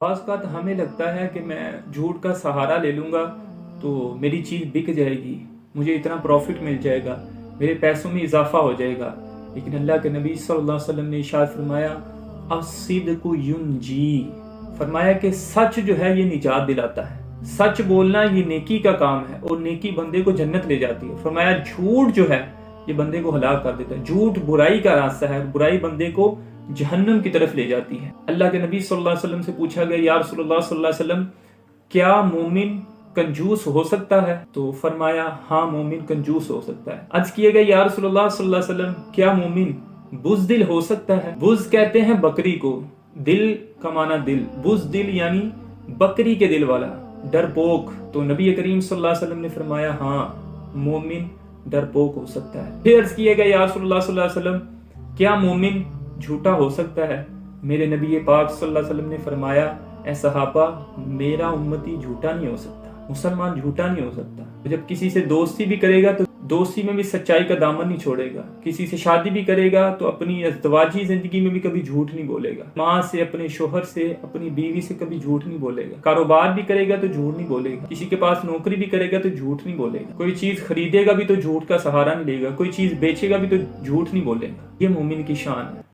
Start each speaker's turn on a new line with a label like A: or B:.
A: بعض اوقات ہمیں لگتا ہے کہ میں جھوٹ کا سہارا لے لوں گا تو میری چیز بک جائے گی، مجھے اتنا پروفٹ مل جائے گا، میرے پیسوں میں اضافہ ہو جائے گا۔ لیکن اللہ کے نبی صلی اللہ علیہ وسلم نے ارشاد فرمایا الصدق ینجی، فرمایا کہ سچ جو ہے یہ نجات دلاتا ہے، سچ بولنا یہ نیکی کا کام ہے اور نیکی بندے کو جنت لے جاتی ہے۔ فرمایا جھوٹ جو ہے یہ بندے کو ہلاک کر دیتا ہے، جھوٹ برائی کا راستہ ہے، برائی بندے کو جہنم کی طرف لے جاتی ہے۔ اللہ کے نبی صلی اللہ علیہ وسلم سے پوچھا گیا یا رسول اللہ صلی اللہ علیہ وسلم کیا مومن کنجوس ہو سکتا ہے؟ تو فرمایا ہاں مومن کنجوس ہو سکتا ہے۔ عرض کیا گیا یا رسول اللہ صلی اللہ علیہ وسلم کیا مومن بزدل ہو سکتا ہے؟ بز کہتے ہیں بکری کو، دل کا معنی دل، بزدل یعنی بکری کے دل والا، ڈرپوک۔ تو نبی کریم صلی اللہ علیہ وسلم نے فرمایا ہاں مومن ڈرپوک ہو سکتا ہے۔ پھر عرض کیا گیا یا رسول اللہ صلی اللہ علیہ وسلم کیا مومن جھوٹا ہو سکتا ہے؟ میرے نبی پاک صلی اللہ علیہ وسلم نے فرمایا اے صحابہ میرا امتی جھوٹا نہیں ہو سکتا، مسلمان جھوٹا نہیں ہو سکتا۔ جب کسی سے دوستی بھی کرے گا تو دوستی میں بھی سچائی کا دامن نہیں چھوڑے گا، کسی سے شادی بھی کرے گا تو اپنی ازدواجی زندگی میں بھی کبھی جھوٹ نہیں بولے گا، ماں سے، اپنے شوہر سے، اپنی بیوی سے کبھی جھوٹ نہیں بولے گا، کاروبار بھی کرے گا تو جھوٹ نہیں بولے گا، کسی کے پاس نوکری بھی کرے گا تو جھوٹ نہیں بولے گا، کوئی چیز خریدے گا بھی تو جھوٹ کا سہارا نہیں لے گا، کوئی چیز بیچے گا بھی تو جھوٹ نہیں بولے گا۔ یہ مومن کی شان ہے۔